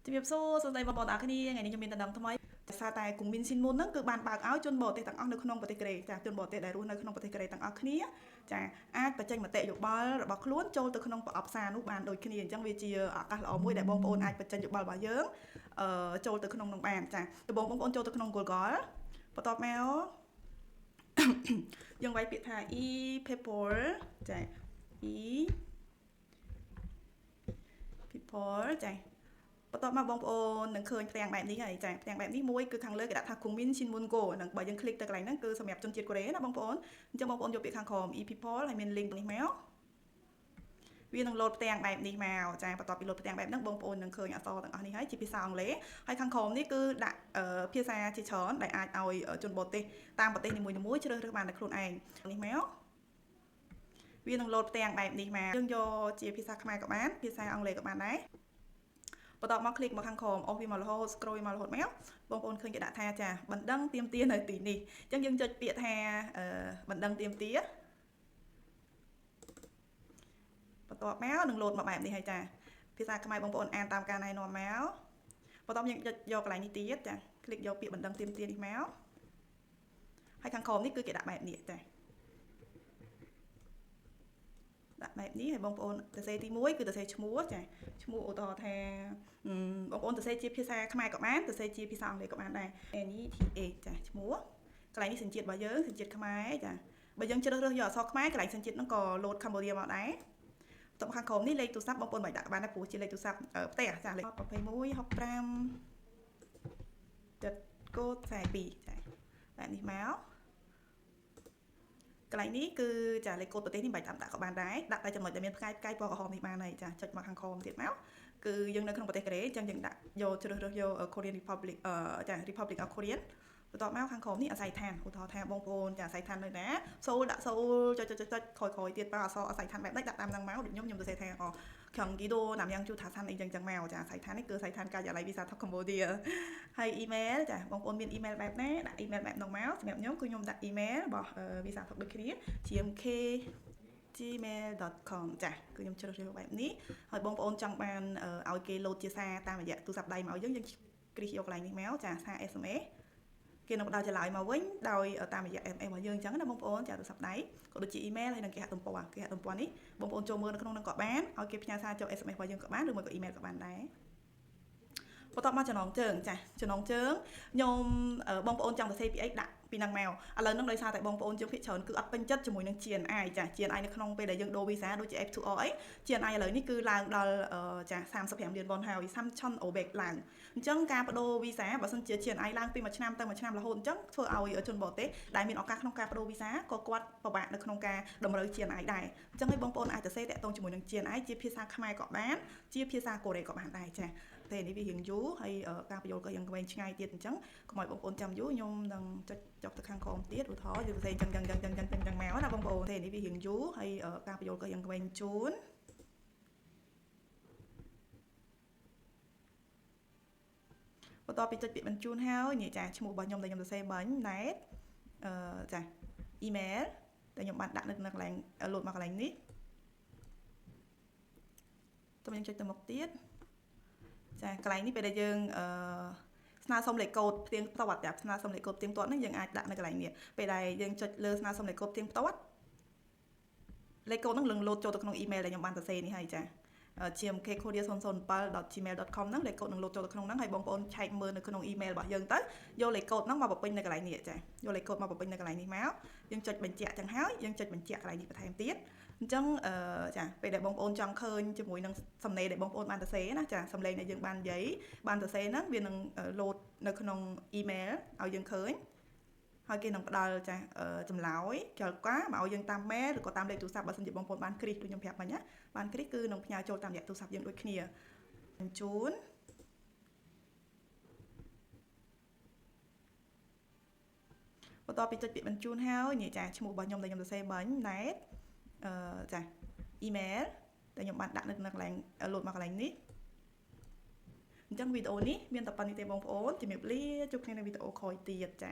ជំរាបសួរសួស្តីបងប្អូនទាំងអស់គ្នាថ្ងៃនេះខ្ញុំមានតំណែងថ្មីសារតែគុំមីនស៊ីនមុនហ្នឹងគឺបានបើកឲ្យជនបរទេសទាំងអស់នៅក្នុងប្រទេសកូរ៉េចាជនបរទេសដែលរស់នៅក្នុងប្រទេសកូរ៉េទាំងអស់គ្នាចាអាចបញ្ចេញមតិយោបល់របស់ខ្លួនចូលទៅក្នុងប្រអប់សារនោះបានដូចគ្នាអញ្ចឹងវាជាឱកាសល្អមួយដែលបងប្អូនអាចបញ្ចេញយោបល់របស់យើងចូលទៅក្នុងនោះបានចាដំបូងបងប្អូនចូលទៅក្នុង Google បន្ទាប់មកយើងវាយពាក្យថា e-paper ចា e-paper ចាបន្ទាប់មកបងប្អូននឹងឃើញផ្ទាំងបែបនេះហើយចាផ្ទាំងបែបនេះមួយគឺខាងលើគេដាក់ថា Kumin Shinmungo ហ្នឹងបើយើងคลิกទៅកន្លែងហ្នឹងគឺសម្រាប់ជនជាតិកូរ៉េណាបងប្អូនអញ្ចឹងបងប្អូនយកពាក្យខាងក្រោម e-people ហើយមាន link នេះមកវានឹងលោតផ្ទាំងបែបនេះមកចាបន្ទាប់ពីលោតផ្ទាំងបែបហ្នឹងបងប្អូននឹងឃើញអក្សរទាំងអស់នេះហើយជាភាសាអង់គ្លេសហើយខាងក្រោមនេះគឺដាក់ភាសាជាច្រើនដែលអាចឲ្យជនបរទេសតាមប្រទេសនីមួយៗជ្រើសរើសបានតែខ្លួនឯងនេះមកវានឹងលោតផ្ទាំងបែបនេះមកយើងយកជាភាសាខ្មែរក៏បានភាសាអង់គ្លេសក៏បានដែរបន្ទាប់មកคลิกមកខាងក្រោមអស់វាមករហូត scroll មករហូតមកបងប្អូនឃើញគេដាក់ថាចាបណ្ដឹងទៀមទានៅទីនេះអញ្ចឹងយើងចុចពាក្យថាបណ្ដឹងទៀមទាបន្ទាប់មកនឹងលោតមកបែបនេះហើយចាភាសាខ្មែរបងប្អូនអានតាមការណែនាំមកបន្ទាប់យើងចុចយកកន្លែងនេះទៀតចាคลิกយកពាក្យបណ្ដឹងទៀមទានេះមកហើយខាងក្រោមនេះគឺគេដាក់បែបនេះចាដាក់បែបនេះហើយបងប្អូនសរសេរទី1គឺសរសេរឈ្មោះចាឈ្មោះឧទាហរណ៍ថាបងប្អូនសរសេរជាភាសាខ្មែរក៏បានសរសេរជាភាសាអង់គ្លេសក៏បានដែរ NETA ចាឈ្មោះកន្លែងនេះសញ្ជាតិរបស់យើងសញ្ជាតិខ្មែរចាបើយើងជ្រើសរើសយកអក្សរខ្មែរកន្លែងសញ្ជាតិហ្នឹងក៏លោត Cambodia មកដែរបន្ទាប់ខាងក្រោមនេះលេខទូរស័ព្ទបងប្អូនមិនដាក់បានដែរព្រោះជាលេខទូរស័ព្ទផ្ទះចាលេខ21 65 ចិត្តកូដ42ចាបែបនេះមកកន្លែងនេះគឺចាលេខកូដប្រទេសនេះមិនបាច់ដាក់ក៏បានដែរដាក់តែចំណុចដែលមានផ្កាយពណ៌ក្រហមនេះបានហើយចាចុចមកខាងក្រោមទៀតមកគឺយើងនៅក្នុងប្រទេសកូរ៉េអញ្ចឹងយើងដាក់យកជ្រើសរើសយក Korean Republic ចា Republic of Korea បន្ទាប់មកខាងក្រោមនេះអាស័យដ្ឋានឧទាហរណ៍ថាបងប្អូនចាអាស័យដ្ឋាននៅណាសូលដាក់សូលចុចក្រោយទៀតបើអក្សរអាស័យដ្ឋានបែបនេះដាក់តាមហ្នឹងមកដូចខ្ញុំសរសេរថាខាងគីដូណាំយ៉ាងជូថាឋានអីចឹងមកចាអាស័យដ្ឋាននេះគឺអាស័យដ្ឋានការិយាល័យវីសាថុកកម្ពុជាហើយ email ចាបងប្អូនមាន email បែបណាដាក់ email បែបហ្នឹងមកសម្រាប់ខ្ញុំគឺខ្ញុំដាក់ email របស់វីសាថុកដូចគ្នា gmk@gmail.com ចាគឺខ្ញុំជ្រើសរើសបែបនេះហើយបងប្អូនចង់បានឲ្យគេលោតជាសារតាមរយៈទូរស័ព្ទដៃមកយើងគ្រីសយកកន្លែងនេះមកចាសារ SMS គេនឹងផ្ដល់ចម្លើយមកវិញដោយតាមរយៈ SMS របស់យើងអញ្ចឹងណាបងប្អូនចាទូរស័ព្ទដៃក៏ដូចជា email ហើយនិងគេហទំព័រនេះបងប្អូនចូលមើលនៅក្នុងហ្នឹងក៏បានឲ្យគេផ្ញើសារចូល SMS របស់យើងក៏បានឬមួយក៏ email ក៏បានដែរបន្ទាប់មកចំណងជើងចាចំណងជើងខ្ញុំបងប្អូនចង់សរសេរពីអីដាក់ពីហ្នឹងមកឥឡូវហ្នឹងដោយសារតែបងប្អូនយើងភាគច្រើនគឺអត់ពេញចិត្តជាមួយនឹង GNI ចា GNI នៅក្នុងពេលដែលយើងដូរវីសាដូចជា F2R អី GNI ឥឡូវនេះគឺឡើងដល់ចា35លានវ៉ុនហើយសាំឆុនអូបេកឡើងអញ្ចឹងការបដូរវីសាបើសិនជា GNI ឡើងពីមួយឆ្នាំទៅមួយឆ្នាំរហូតអញ្ចឹងធ្វើឲ្យជនបរទេសដែលមានឱកាសក្នុងការបដូរវីសាក៏គាត់ពិបាកនៅក្នុងការតម្រូវ GNI ដែរអញ្ចឹងឲ្យបងប្អូនអាចសរសេរតាក់ទងជាមួយនឹង GNI ជាភាសាខ្មែរក៏បានជាភាសាកូរ៉េក៏បានដែរចាពេលនេះវារៀងយូរហើយការបញ្យល់ក៏យ៉ាងវែងឆ្ងាយទៀតអញ្ចឹងកុំឲ្យបងប្អូនចាំយូរខ្ញុំនឹងចុចទៅខាងក្រោមទៀតឧទាហរណ៍យើងសរសេរអញ្ចឹងមកណាបងប្អូនពេលនេះវារៀងយូរហើយការបញ្យល់ក៏យ៉ាងវែងជូនបន្ទាប់ពីចុចពាក្យបញ្ជូនហើយនេះចាឈ្មោះរបស់ខ្ញុំដែលខ្ញុំសរសេរមិញ net ចា email ដែលខ្ញុំបានដាក់នៅកន្លែងលោតមកកន្លែងនេះតោះយើងចុចទៅមុខទៀតចាកន្លែងនេះពេលដែលយើងស្នើសុំលេខកូដផ្ទៀងផ្ទាត់ចាស្នើសុំលេខកូដផ្ទៀងផ្ទាត់នេះយើងអាចដាក់នៅកន្លែងនេះពេលដែលយើងចុចលើស្នើសុំលេខកូដផ្ទៀងផ្ទាត់លេខកូដហ្នឹងនឹងលោតចូលទៅក្នុង email ដែលខ្ញុំបានសរសេរនេះហើយចាgmk.korea007@gmail.com ហ្នឹងលេខកូដនឹងលោតចូលទៅក្នុងហ្នឹងហើយបងប្អូនឆែកមើលនៅក្នុង email របស់យើងទៅយកលេខកូដហ្នឹងមកបំពេញនៅកន្លែងនេះចាយកលេខកូដមកបំពេញនៅកន្លែងនេះមកយើងចុចបញ្ជាក់ចឹងហើយយើងចុចបញ្ជាក់កន្លែងនេះបន្ថែមទៀតអញ្ចឹងចាពេលដែលបងប្អូនចង់ឃើញជាមួយនឹងសំណេរដែលបងប្អូនបានសរសេរណាចាសំឡេងដែលយើងបាននិយាយបានសរសេរហ្នឹងវានឹងលោតនៅក្នុង email ឲ្យយើងឃើញហើយគេនឹងផ្ដល់ចាចម្លើយចូលកាមកឲ្យយើងតាម mail ឬក៏តាមលេខទូរស័ព្ទបើសិនជាបងប្អូនបានគ្រីសដូចខ្ញុំប្រាប់មិញណាបានគ្រីសគឺនឹងផ្ញើចូលតាមរយៈទូរស័ព្ទយើងដូចគ្នាបញ្ជូនបន្ទាប់ពីចុចពាក្យបញ្ជូនហើយនេះចាឈ្មោះរបស់ខ្ញុំដែលខ្ញុំសរសេរមិញ net ចា email ដែលខ្ញុំបានដាក់នៅកន្លែងលោតមកកន្លែងនេះអញ្ចឹងវីដេអូនេះមានតែប៉ុណ្្នេះទេបងប្អូនជំរាបលាជួបគ្នានៅវីដេអូក្រោយទៀតចា